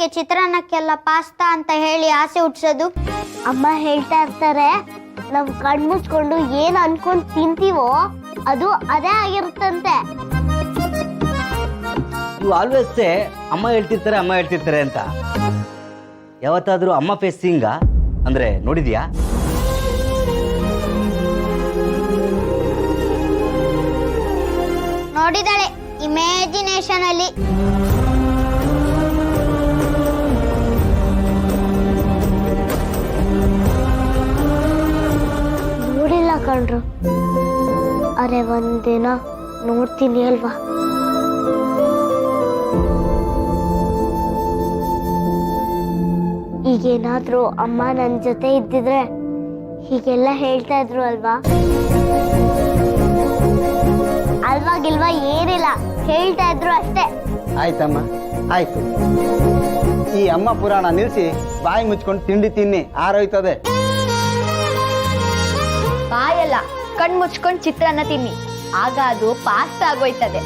ಯಾಕೆ ಚಿತ್ರಾನ್ನಕ್ಕೆಲ್ಲ ಪಾಸ್ತಾ ಅಂತ ಹೇಳಿ ಆಸೆ ಹುಟ್ಸೋದು? ಅಮ್ಮ ಹೇಳ್ತಾ ಇರ್ತಾರೆ, ನಾವು ಕಣ್ ಮುಚ್ಕೊಂಡು ಏನ್ ಅನ್ಕೊಂಡ್ ತಿಂತೀವೋ ಅದು ಅದೇ ಆಗಿರುತ್ತಂತೆ. ಯು ಆಲ್ವೇಸ್ ಸೇ ಅಮ್ಮ ಹೇಳ್ತಿರ್ತಾರೆ ಅಂತ. ಯಾವತ್ತಾದ್ರೂ ಅಮ್ಮ ಫೇಸ್ ಸೀಂಗ ಅಂದ್ರೆ ನೋಡಿದ್ಯಾ? ನೋಡಿದಾಳೆ ಇಮ್ಯಾಜಿನೇಷನ್ ಅಲ್ಲಿ. ನೋಡಿಲ್ಲ ಕಣ್ರು, ಅರೆ ಒಂದಿನ ನೋಡ್ತೀನಿ ಅಲ್ವಾ. ಈಗೇನಾದ್ರೂ ಅಮ್ಮ ನನ್ನ ಜೊತೆ ಇದ್ದಿದ್ರೆ ಹೀಗೆಲ್ಲ ಹೇಳ್ತಾ ಇದ್ರು ಅಲ್ವಾ. ಅಲ್ವಾಗಿಲ್ವಾ ಏನಿಲ್ಲ, ಹೇಳ್ತಾ ಇದ್ರು ಅಷ್ಟೇ. ಆಯ್ತಮ್ಮ, ಆಯ್ತು. ಈ ಅಮ್ಮ ಪುರಾಣ ನಿಲ್ಸಿ ಬಾಯಿ ಮುಚ್ಕೊಂಡು ತಿಂಡಿ ತಿನ್ನಿ, ಆರೋಯ್ತದೆ. ಬಾಯಲ್ಲ, ಕಣ್ ಮುಚ್ಕೊಂಡು ಚಿತ್ರಾನ್ನ ತಿನ್ನಿ, ಆಗ ಅದು ಪಾಸ್ತಾ ಆಗೋಯ್ತದೆ.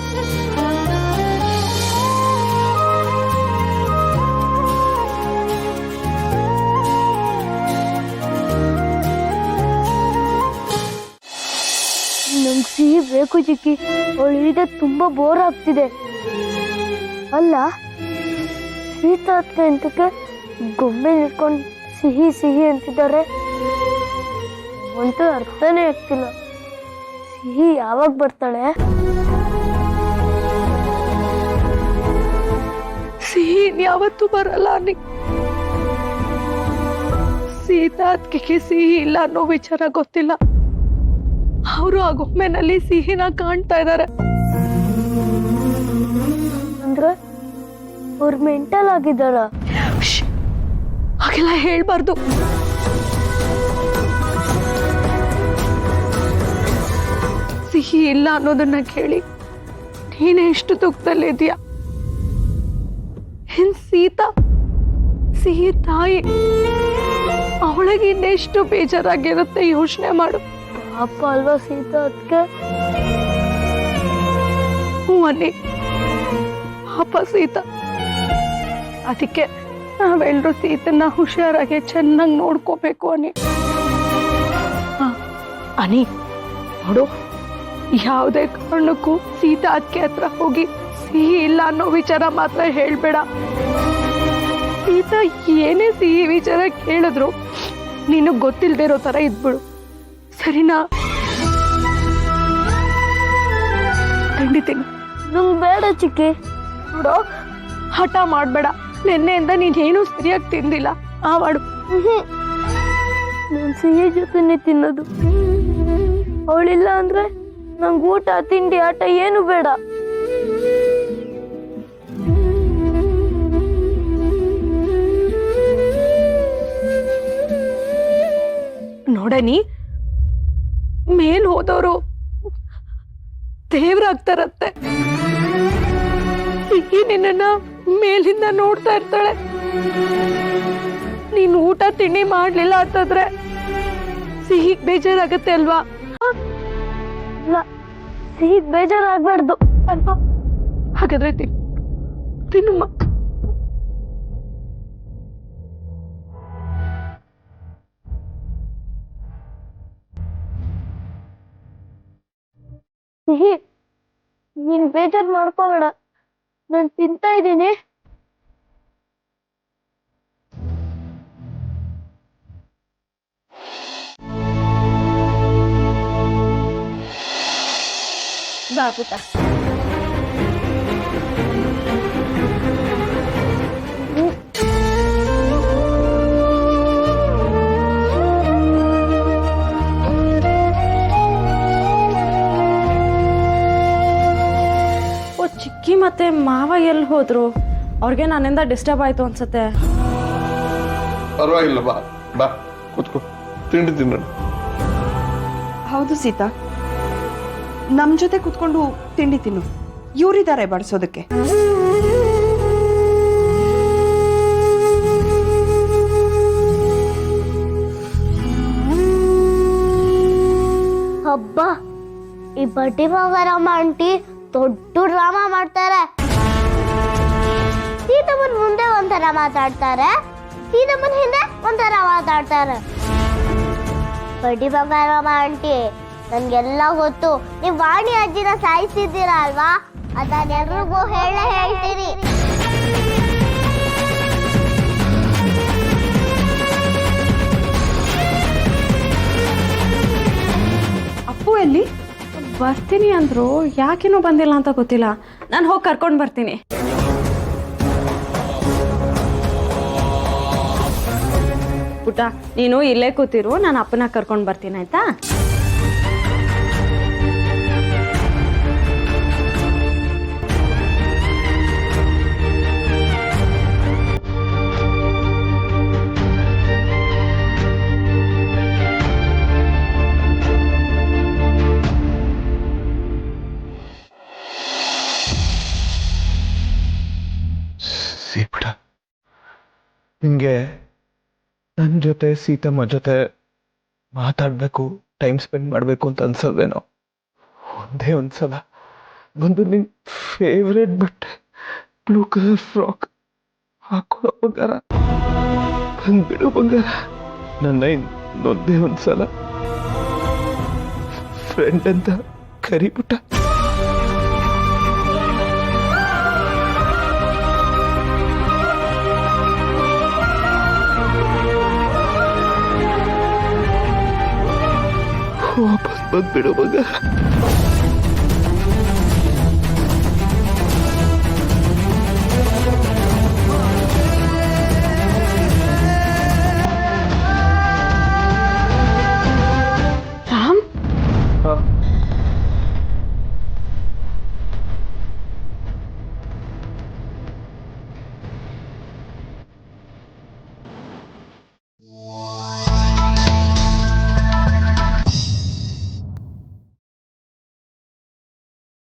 ನಂಗೆ ಸಿಹಿ ಬೇಕು ಚಿಕ್ಕಿ, ಅವಳಿಗೆ ತುಂಬಾ ಬೋರ್ ಆಗ್ತಿದೆ. ಅಲ್ಲ, ಸೀತಾ ಅತ್ತೆ ಅಂತಕ್ಕೆ ಗೊಂಬೆ ನಿಲ್ಕೊಂಡು ಸಿಹಿ ಸಿಹಿ ಅಂತಿದ್ದಾರೆ ಅಂತ ಅರ್ಥನೇ ಆಗ್ತಿಲ್ಲ. ಸಿಹಿ ಯಾವಾಗ ಬರ್ತಾಳೆ? ಸಿಹಿ ಯಾವತ್ತೂ ಬರಲ್ಲ. ಸೀತಾ ಅದಕ್ಕೆ ಸಿಹಿ ಇಲ್ಲ ಅನ್ನೋ ವಿಚಾರ ಗೊತ್ತಿಲ್ಲ. ಅವರು ಆ ಗೊಂಬೆನಲ್ಲಿ ಸಿಹಿನ ಕಾಣ್ತಾ ಇದ್ದಾರೆ. ಅಂದ್ರೆ ಅವ್ರು ಮೆಂಟಲ್ ಆಗಿದ್ದಾರ? ಹಾಗೆಲ್ಲ ಹೇಳ್ಬಾರ್ದು. ಸಿಹಿ ಇಲ್ಲ ಅನ್ನೋದನ್ನ ಕೇಳಿ ನೀನೇ ಎಷ್ಟು ದುಃಖದಲ್ಲಿದ್ಯಾ. ಸೀತಾ ಸಿಹಿ ತಾಯಿ, ಅವಳಿಗೆ ಇನ್ನೆಷ್ಟು ಬೇಜಾರಾಗಿರುತ್ತೆ ಯೋಚನೆ ಮಾಡು. ಪಾಪ ಅಲ್ವಾ ಸೀತಾ ಅದಕ್ಕೆ? ಹ್ಞೂ ಅನ್ನಿ, ಪಾಪ ಸೀತಾ. ಅದಕ್ಕೆ ನಾವೆಲ್ಲರೂ ಸೀತನ್ನ ಹುಷಾರಾಗಿ ಚೆನ್ನಾಗಿ ನೋಡ್ಕೋಬೇಕು ಅನ್ನಿ. ಅನಿ ನೋಡು, ಯಾವುದೇ ಕಾರಣಕ್ಕೂ ಸೀತಾ ಅದಕ್ಕೆ ಹತ್ರ ಹೋಗಿ ಸಿಹಿ ಇಲ್ಲ ಅನ್ನೋ ವಿಚಾರ ಮಾತ್ರ ಹೇಳ್ಬೇಡ. ಸೀತಾ ಏನೇ ಸಿಹಿ ವಿಚಾರ ಕೇಳಿದ್ರು ನೀನು ಗೊತ್ತಿಲ್ದೇ ಇರೋ ತರ ಇದ್ಬಿಡು, ಸರಿನಾ? ತಿಂಡಿ ತಿನ್ನು. ನಂಗೆ ಬೇಡ ಚಿಕ್ಕಿ. ನೋಡು, ಹಠ ಮಾಡ್ಬೇಡ. ನಿನ್ನೆಯಿಂದ ನೀನೇನು ಸರಿಯಾಗಿ ತಿಂದಿಲ್ಲ. ಮಾಡು. ನಾನು ಸಿಹಿ ಜೊತೆನೆ ತಿನ್ನೋದು. ಅವಳಿಲ್ಲ ಅಂದ್ರೆ ನಂಗೆ ಊಟ ತಿಂಡಿ ಆಟ ಏನು ಬೇಡ. ನೋಡನಿ, ಮೇಲ್ ಹೋದವರು ದೇವ್ರಾಗ್ತಾರತ್ತೆ. ಸಿಹಿ ನಿನ್ನ ಮೇಲಿಂದ ನೋಡ್ತಾ ಇರ್ತಾಳೆ. ನೀನ್ ಊಟ ತಿಂಡಿ ಮಾಡ್ಲಿಲ್ಲ ಅಂತಂದ್ರೆ ಸಿಹಿ ಬೇಜಾರಾಗತ್ತೆ ಅಲ್ವಾ? ಸಿಹಿ ಬೇಜಾರಾಗ್ಬಾರ್ದು ಅಲ್ವಾ? ಹಾಗಾದ್ರೆ ತಿನ್ನಮ್ಮ. ಸಿಹಿ, ನೀನ್ ಬೇಜಾರ್ ಮಾಡ್ಕೋಬೇಡ, ನಾನು ತಿಂತಾ ಇದ್ದೀನಿ. ಬಾ ಪುಟ್ಟ. ಚಿಕ್ಕಿ ಮತ್ತೆ ಮಾವ ಎಲ್ಲಿ ಹೋದ್ರು? ಅವ್ರಿಗೆ ನನ್ನಿಂದ ಡಿಸ್ಟರ್ಬ್ ಆಯ್ತು ಅನ್ಸತ್ತೆ. ಪರವಾಗಿಲ್ಲ, ಬಾ ಬಾ ಕೂತ್ಕೋ, ತಿಂಡಿ ತಿನ್ನೋಣ. ಹೌದು ಸೀತಾ, ನಮ್ ಜೊತೆ ಕೂತ್ಕೊಂಡು ತಿಂಡಿ ತಿನ್ನು. ಇವರಿದ್ದಾರೆ ಬಡಿಸೋದಕ್ಕೆ. ಹಬ್ಬ, ಈ ಬಡ್ಡಿ ಮಾವರಮ್ಮ ಆಂಟಿ ದೊಡ್ಡ ಡ್ರಾಮಾ ಮಾಡ್ತಾರೆ. ಸೀತಮ್ಮನ ಮುಂದೆ ಒಂಥರ ಮಾತಾಡ್ತಾರೆ, ಸೀತಮ್ಮನ ಹಿಂದೆ ಒಂಥರ ಮಾತಾಡ್ತಾರೆ. ಬಡ್ಡಿ ಬಂಗಾರಮ್ಮ ಆಂಟಿ, ನನ್ಗೆಲ್ಲ ಗೊತ್ತು. ನೀವ್ ವಾಣಿ ಅಜ್ಜಿನ ಸಾಯಿಸಿದ್ದೀರ ಅಲ್ವಾ, ಅದನ್ನ ಎಲ್ರಿಗೂ ಹೇಳ್ತೀರಿ. ಅಪ್ಪು ಎಲ್ಲಿ? ಬರ್ತೀನಿ ಅಂದ್ರು, ಯಾಕೇನೋ ಬಂದಿಲ್ಲ ಅಂತ ಗೊತ್ತಿಲ್ಲ. ನಾನು ಹೋಗಿ ಕರ್ಕೊಂಡು ಬರ್ತೀನಿ. ಪುಟ್ಟ, ನೀನು ಇಲ್ಲೇ ಕೂತಿರು, ನಾನು ಅಪ್ಪನ ಕರ್ಕೊಂಡು ಬರ್ತೀನಿ, ಆಯ್ತಾ? ಸೀಪುಟ, ನಿಂಗೆ ನನ್ನ ಜೊತೆ ಸೀತಮ್ಮ ಜೊತೆ ಮಾತಾಡಬೇಕು, ಟೈಮ್ ಸ್ಪೆಂಡ್ ಮಾಡಬೇಕು ಅಂತ ಅನ್ಸೋದೇನೋ? ಒಂದೇ ಒಂದ್ಸಲ ಬಂದು ನಿನ್ ಫೇವ್ರೇಟ್ ಬಟ್ಟೆ, ಬ್ಲೂ ಕಲರ್ ಫ್ರಾಕ್ ಹಾಕೊಳ್ಳೋ ಬಂಗಾರ, ಬಂದ್ಬಿಡು ಬಂಗಾರ. ನನ್ನ ಇನ್ನೊಂದೇ ಒಂದ್ಸಲ ಫ್ರೆಂಡ್ ಅಂತ ಕರಿಬಿಟ್ಟ. ವಾಪಸ್ ಬಂದ್ಬಿಡು ಬಂಗಾರ.